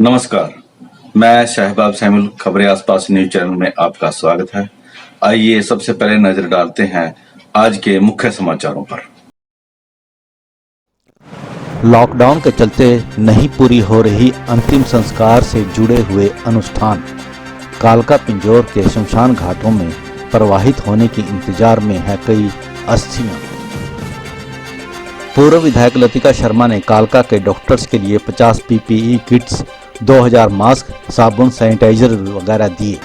नमस्कार, मैं शहबाब सैमुल खबरें आसपास न्यूज चैनल में आपका स्वागत है। आइए सबसे पहले नजर डालते हैं आज के मुख्य समाचारों पर। लॉकडाउन के चलते नहीं पूरी हो रही अंतिम संस्कार से जुड़े हुए अनुष्ठान। कालका पिंजौर के शमशान घाटों में प्रवाहित होने के इंतजार में है कई अस्थियां। पूर्व विधायक लतिका शर्मा ने कालका के डॉक्टर्स के लिए 50 पीपीई किट्स, 2000 मास्क, साबुन, सैनिटाइजर वगैरह दिए।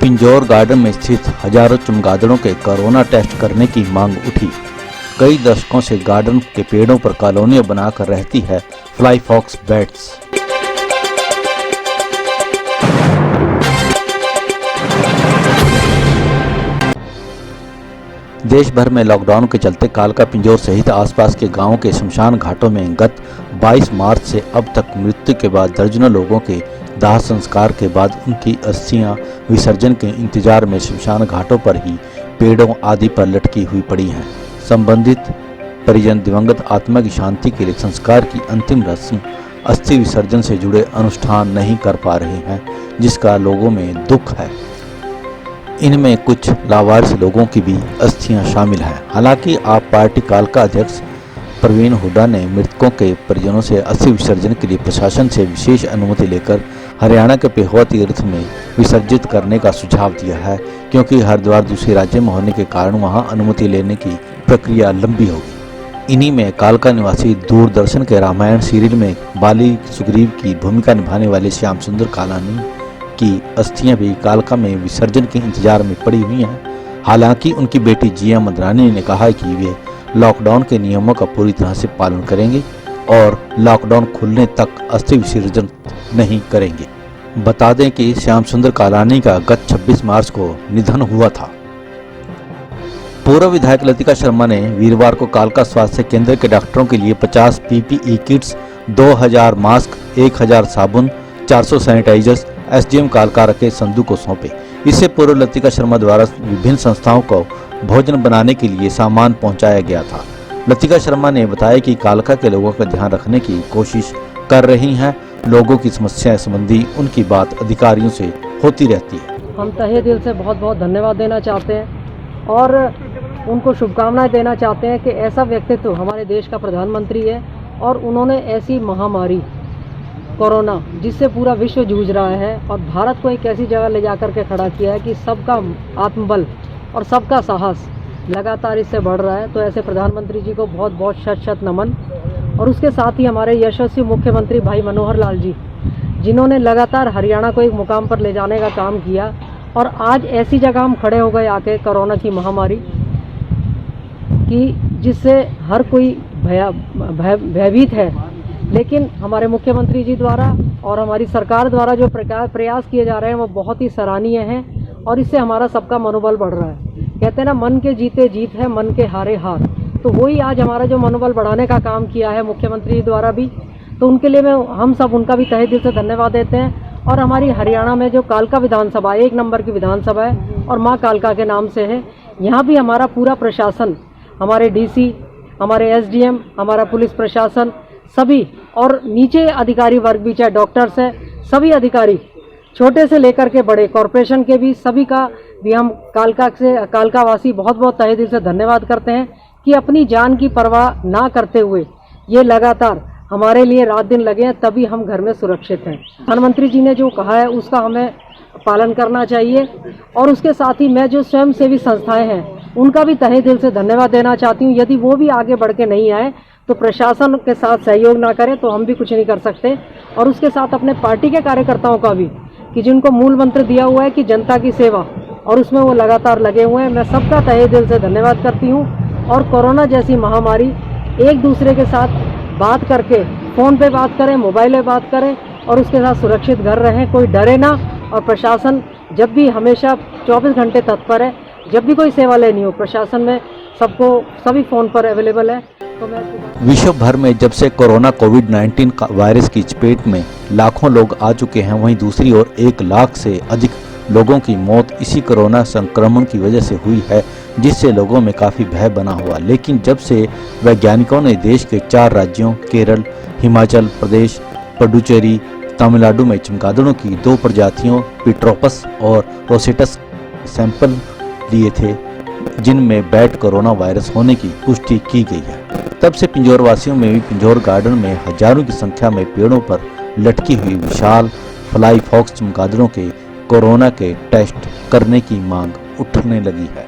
पिंजौर गार्डन में स्थित हजारों चमगादड़ों के कोरोना टेस्ट करने की मांग उठी। कई दशकों से गार्डन के पेड़ों पर कॉलोनियां बनाकर रहती है फ्लाई फॉक्स बैट्स। देश भर में लॉकडाउन के चलते कालका पिंजौर सहित आसपास के गांवों के शमशान घाटों में गत 22 मार्च से अब तक मृत्यु के बाद दर्जनों लोगों के दाह संस्कार के बाद उनकी अस्थियां विसर्जन के इंतजार में शमशान घाटों पर ही पेड़ों आदि पर लटकी हुई पड़ी हैं। संबंधित परिजन दिवंगत आत्मा की शांति के लिए संस्कार की अंतिम रस्म अस्थि विसर्जन से जुड़े अनुष्ठान नहीं कर पा रहे हैं, जिसका लोगों में दुख है। इनमें कुछ लावारिस लोगों की भी अस्थियां शामिल हैं। हालांकि आप पार्टी कालका अध्यक्ष प्रवीण हुड्डा ने मृतकों के परिजनों से अस्थि विसर्जन के लिए प्रशासन से विशेष अनुमति लेकर हरियाणा के पेहोवा तीर्थ में विसर्जित करने का सुझाव दिया है, क्योंकि हरिद्वार दूसरे राज्य में होने के कारण वहां अनुमति लेने की प्रक्रिया लंबी होगी। इन्हीं में कालका निवासी दूरदर्शन के रामायण सीरियल में बाली सुग्रीव की भूमिका निभाने वाले श्याम सुंदर कालानी की अस्थियां भी कालका में विसर्जन के इंतजार में पड़ी हुई हैं। हालांकि उनकी बेटी जिया मदरानी ने कहा है कि वे लॉकडाउन के नियमों का पूरी तरह से पालन करेंगे और लॉकडाउन खुलने तक अस्थि विसर्जन नहीं करेंगे। बता दें कि श्याम सुंदर कालानी का गत 26 मार्च को निधन हुआ था। पूर्व विधायक लतिका शर्मा ने वीरवार को कालका स्वास्थ्य केंद्र के डॉक्टरों के लिए 50 पीपीई किट्स, 2000 मास्क, 1000 साबुन, 400 सैनिटाइजर्स एसडीएम कालका के संधू को सौंपे। इससे पूर्व लतिका शर्मा द्वारा विभिन्न संस्थाओं को भोजन बनाने के लिए सामान पहुंचाया गया था। लतिका शर्मा ने बताया कि कालका के लोगों का ध्यान रखने की कोशिश कर रही हैं। लोगों की समस्याएं संबंधी उनकी बात अधिकारियों से होती रहती है। हम तहे दिल से बहुत बहुत धन्यवाद देना चाहते हैं और उनको शुभकामनाएं देना चाहते हैं कि ऐसा व्यक्तित्व हमारे देश का प्रधानमंत्री है और उन्होंने ऐसी महामारी कोरोना जिससे पूरा विश्व जूझ रहा है और भारत को एक ऐसी जगह ले जाकर के खड़ा किया है कि सबका आत्मबल और सबका साहस लगातार इससे बढ़ रहा है। तो ऐसे प्रधानमंत्री जी को बहुत बहुत शत शत नमन। और उसके साथ ही हमारे यशस्वी मुख्यमंत्री भाई मनोहर लाल जी, जिन्होंने लगातार हरियाणा को एक मुकाम पर ले जाने का काम किया और आज ऐसी जगह हम खड़े हो गए आके कोरोना की महामारी की जिससे हर कोई भयभीत है। लेकिन हमारे मुख्यमंत्री जी द्वारा और हमारी सरकार द्वारा जो प्रयास किए जा रहे हैं वो बहुत ही सराहनीय हैं और इससे हमारा सबका मनोबल बढ़ रहा है। कहते हैं ना, मन के जीते जीत है, मन के हारे हार। तो वही आज हमारा जो मनोबल बढ़ाने का काम किया है मुख्यमंत्री जी द्वारा भी, तो उनके लिए हम सब उनका भी तहे दिल से धन्यवाद देते हैं। और हमारी हरियाणा में जो कालका विधानसभा 1 नंबर की विधानसभा है और माँ कालका के नाम से है, यहाँ भी हमारा पूरा प्रशासन, हमारे डीसी, हमारे एसडीएम, हमारा पुलिस प्रशासन सभी और नीचे अधिकारी वर्ग भी, चाहे डॉक्टर्स है, सभी अधिकारी छोटे से लेकर के बड़े कॉरपोरेशन के भी सभी का भी हम कालका वासी बहुत बहुत तहे दिल से धन्यवाद करते हैं कि अपनी जान की परवाह ना करते हुए ये लगातार हमारे लिए रात दिन लगे हैं, तभी हम घर में सुरक्षित हैं। प्रधानमंत्री जी ने जो कहा है उसका हमें पालन करना चाहिए। और उसके साथ ही मैं जो स्वयंसेवी संस्थाएं हैं उनका भी तहे दिल से धन्यवाद देना चाहती हूँ। यदि वो भी आगे बढ़ के नहीं आए तो प्रशासन के साथ सहयोग ना करें तो हम भी कुछ नहीं कर सकते। और उसके साथ अपने पार्टी के कार्यकर्ताओं का भी, कि जिनको मूल मंत्र दिया हुआ है कि जनता की सेवा, और उसमें वो लगातार लगे हुए हैं। मैं सबका तहे दिल से धन्यवाद करती हूँ। और कोरोना जैसी महामारी एक दूसरे के साथ बात करके, फ़ोन पे बात करें, मोबाइल पे बात करें और उसके साथ सुरक्षित घर रहें, कोई डरे ना। और प्रशासन जब भी हमेशा 24 घंटे तत्पर है, जब भी कोई सेवा लेनी हो प्रशासन में सभी फ़ोन पर अवेलेबल है। तो मैं विश्व भर में जब से कोरोना कोविड-19 वायरस की चपेट में लाखों लोग आ चुके हैं, वहीं दूसरी ओर 1 लाख से अधिक लोगों की मौत इसी कोरोना संक्रमण की वजह से हुई है, जिससे लोगों में काफ़ी भय बना हुआ। लेकिन जब से वैज्ञानिकों ने देश के 4 राज्यों केरल, हिमाचल प्रदेश, पुडुचेरी, तमिलनाडु में चमगादड़ों की 2 प्रजातियों पिट्रोपस और रोसेटस सैंपल लिए थे जिनमें बैट कोरोना वायरस होने की पुष्टि की गई है, तब से पिंजौर वासियों में भी पिंजौर गार्डन में हजारों की संख्या में पेड़ों पर लटकी हुई विशाल फ्लाई फॉक्स चमगादड़ों के कोरोना के टेस्ट करने की मांग उठने लगी है।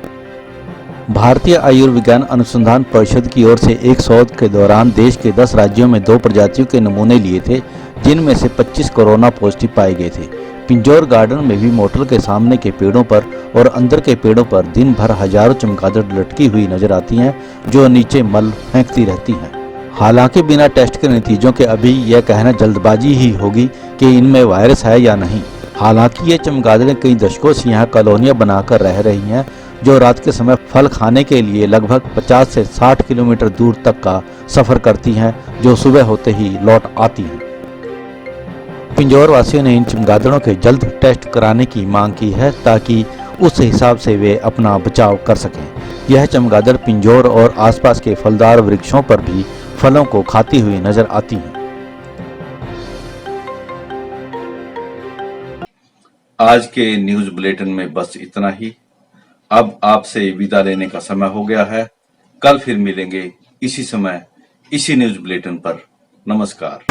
भारतीय आयुर्विज्ञान अनुसंधान परिषद की ओर से एक शोध के दौरान देश के 10 राज्यों में 2 प्रजातियों के नमूने लिए थे, जिनमें से 25 कोरोना पॉजिटिव पाए गए थे। पिंजौर गार्डन में भी मोटर के सामने के पेड़ों पर और अंदर के पेड़ों पर दिन भर हजारों चमगादड़ लटकी हुई नजर आती हैं, जो नीचे मल फेंकती रहती हैं। हालांकि बिना टेस्ट के नतीजों के अभी यह कहना जल्दबाजी ही होगी कि इनमें वायरस है या नहीं। हालांकि ये चमगादड़ें कई दशकों से यहाँ कॉलोनियां बनाकर रह रही हैं, जो रात के समय फल खाने के लिए लगभग 50 से 60 किलोमीटर दूर तक का सफर करती हैं, जो सुबह होते ही लौट आती हैं। पिंजौर वासियों ने इन चमगादड़ों के जल्द टेस्ट कराने की मांग की है, ताकि उस हिसाब से वे अपना बचाव कर सकें। यह चमगादड़ पिंजौर और आसपास के फलदार वृक्षों पर भी फलों को खाती हुई नजर आती हैं। आज के न्यूज बुलेटिन में बस इतना ही। अब आपसे विदा लेने का समय हो गया है। कल फिर मिलेंगे इसी समय इसी न्यूज बुलेटिन पर। नमस्कार।